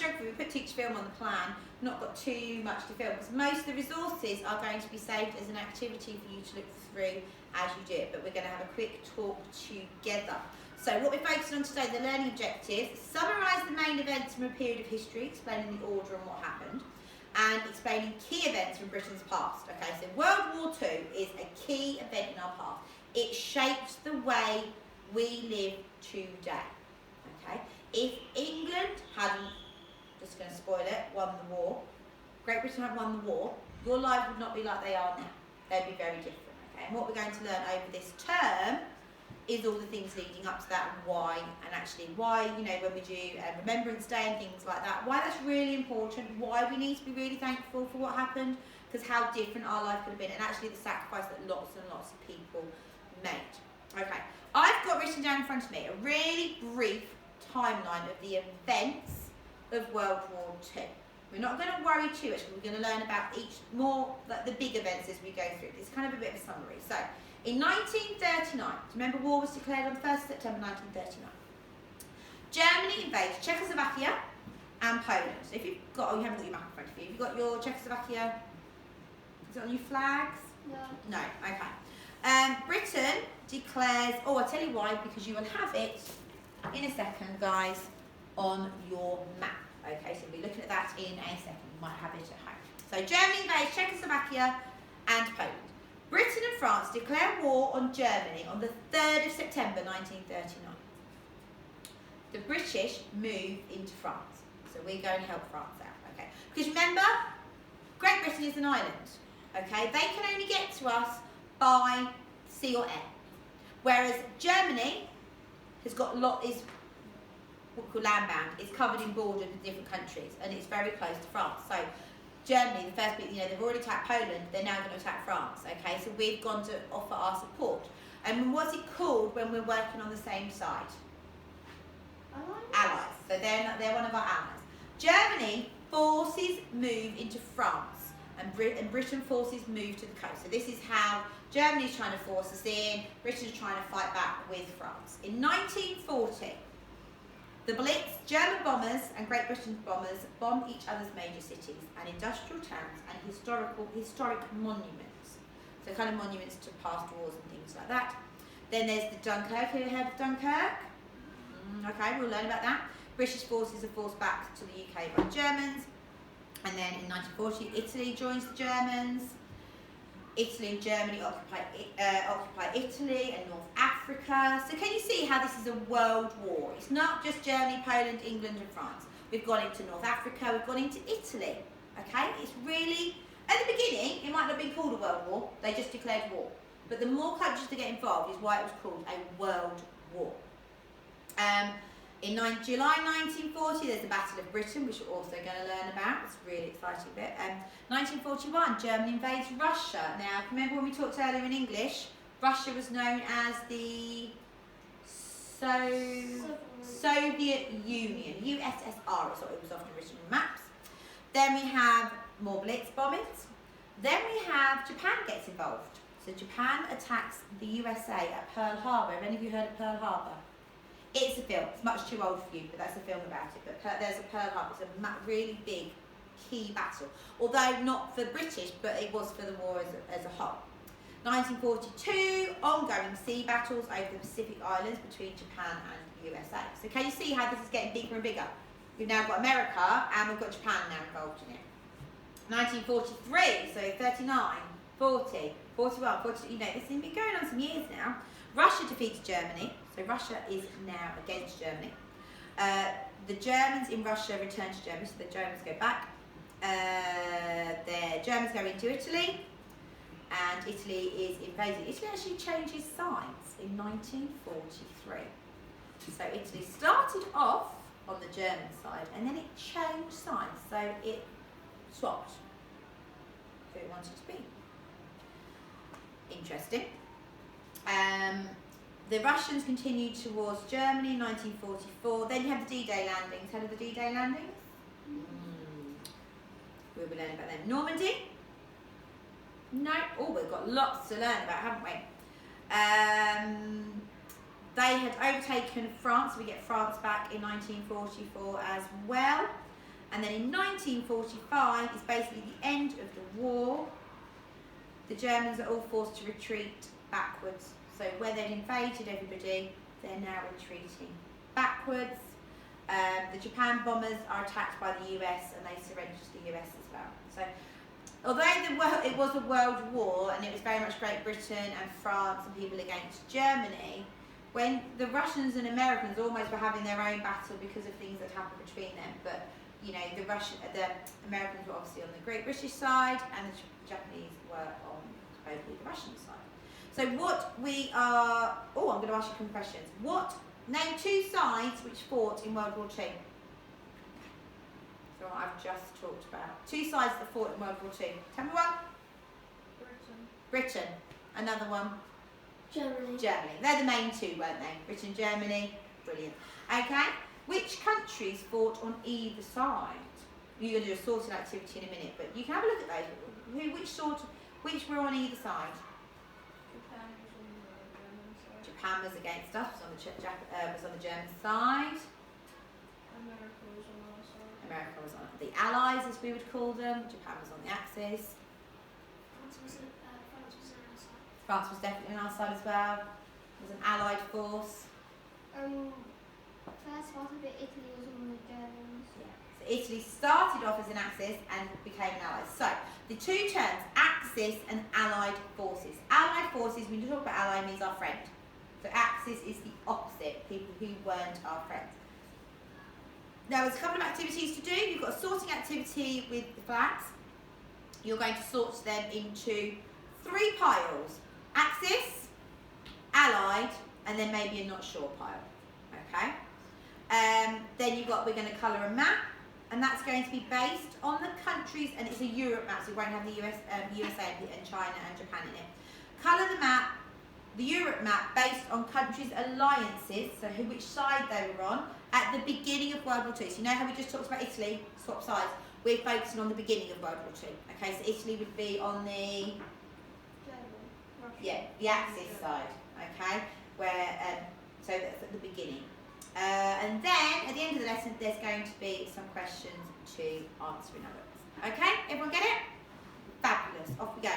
geography, we put teach film on the plan, not got too much to film, because most of the resources are going to be saved as an activity for you to look through as you do it, but we're going to have a quick talk together. So what we're focusing on today, the learning objectives: summarise the main events from a period of history, explaining the order and what happened, and explaining key events from Britain's past. Okay, so World War II is a key event in our past. It shaped the way we live today. Okay, if England hadn't, just going to spoil it, won the war, Great Britain hadn't won the war, your life would not be like they are now. They'd be very different. Okay, and what we're going to learn over this term is all the things leading up to that, and why, and actually why, you know, when we do Remembrance Day and things like that, why that's really important, why we need to be really thankful for what happened, because how different our life could have been, and actually the sacrifice that lots and lots of people made. Okay, I've got written down in front of me a really brief timeline of the events of World War II. We're not going to worry too much, but we're going to learn about each more, like the big events as we go through. It's kind of a bit of a summary. So, in 1939, remember war was declared on 1st September 1939. Germany invades Czechoslovakia and Poland. So if you've got, oh, you haven't got your map in front of you. You've got your Czechoslovakia, is it on your flags? No. No, okay. Britain declares, oh, I'll tell you why, because you will have it in a second, guys, on your map. Okay, so we'll be looking at that in a second. You might have it at home. So Germany invades Czechoslovakia and Poland. Britain and France declare war on Germany on the 3rd of September 1939. The British move into France. So we're going to help France out, okay? Because remember, Great Britain is an island, okay? They can only get to us by sea or air. Whereas Germany has got is what we call land-bound. It's covered in borders with different countries, and it's very close to France. So Germany, the first bit, you know, they've already attacked Poland, they're now going to attack France, okay? So we've gone to offer our support. And what's it called when we're working on the same side? Allies. So they're one of our allies. Germany forces move into France, and Britain forces move to the coast. So this is how Germany's trying to force us in, Britain's trying to fight back with France. In 1940, the Blitz, German bombers and Great Britain's bombers bomb each other's major cities and industrial towns and historic monuments. So kind of monuments to past wars and things like that. Then there's the Dunkirk. Have you heard of Dunkirk? Okay, we'll learn about that. British forces are forced back to the UK by Germans. And then in 1940, Italy joins the Germans. Italy and Germany occupy Italy and North Africa. So can you see how this is a world war? It's not just Germany, Poland, England and France. We've gone into North Africa, we've gone into Italy. Okay, it's really, at the beginning, it might not have been called a world war, they just declared war. But the more countries that get involved is why it was called a world war. In July 1940, there's the Battle of Britain, which we're also going to learn about. It's a really exciting bit. 1941, Germany invades Russia. Now, remember when we talked earlier in English, Russia was known as the Soviet Union, USSR is what it was often written on maps. Then we have more Blitz bombings. Then we have Japan gets involved. So Japan attacks the USA at Pearl Harbor. Have any of you heard of Pearl Harbor? It's a film. It's much too old for you, but that's a film about it. But there's a Pearl Harbor. It's a really big, key battle. Although not for the British, but it was for the war as a whole. 1942, ongoing sea battles over the Pacific Islands between Japan and USA. So can you see how this is getting bigger and bigger? We've now got America and we've got Japan now involved in it. 1943, so 39, 40, 41, 42, you know, this has been going on some years now. Russia defeated Germany. So Russia is now against Germany. The Germans in Russia return to Germany, so the Germans go back. The Germans go into Italy, and Italy is invaded. Italy actually changes sides in 1943. So Italy started off on the German side, and then it changed sides. So it swapped who it wanted to be. Interesting. The Russians continued towards Germany in 1944. Then you have the D-Day landings. Heard of the D-Day landings? We'll be learning about them. Normandy? No. Oh, we've got lots to learn about, haven't we? They had overtaken France. We get France back in 1944 as well. And then in 1945 is basically the end of the war. The Germans are all forced to retreat backwards. So where they'd invaded everybody, they're now retreating backwards. The Japan bombers are attacked by the US and they surrender to the US as well. So although it was a world war and it was very much Great Britain and France and people against Germany, when the Russians and Americans almost were having their own battle because of things that happened between them, but you know, the Americans were obviously on the Great British side and the Japanese were on supposedly the Russian side. So what we are, I'm going to ask you some questions. Name two sides which fought in World War II. So I've just talked about. Two sides that fought in World War II. Tell me one. Britain. Another one. Germany. They're the main two, weren't they? Britain, Germany. Brilliant. Okay. Which countries fought on either side? You're going to do a sorting activity in a minute, but you can have a look at those. Which were on either side? Japan was against us, was on the German side. America was on the Allies, as we would call them. Japan was on the Axis. France was definitely on our side as well. It was an Allied force. First part of it, Italy was on the Germans. Yeah. So Italy started off as an Axis and became an Allied. So the two terms, Axis and Allied forces. Allied forces, when you talk about ally, means our friend. So Axis is the opposite, people who weren't our friends. Now there's a couple of activities to do. You've got a sorting activity with the flags. You're going to sort them into 3 piles. Axis, Allied, and then maybe a not sure pile. Okay? Then we're going to colour a map, and that's going to be based on the countries, and it's a Europe map, so it won't have the USA and China and Japan in it. Colour the map, the Europe map, based on countries' alliances, so which side they were on, at the beginning of World War II. So you know how we just talked about Italy, swap sides? We're focusing on the beginning of World War II. Okay, so Italy would be on the the Axis side. Okay, so that's at the beginning. And then at the end of the lesson, there's going to be some questions to answer in other words. Okay, everyone get it? Fabulous. Off we go.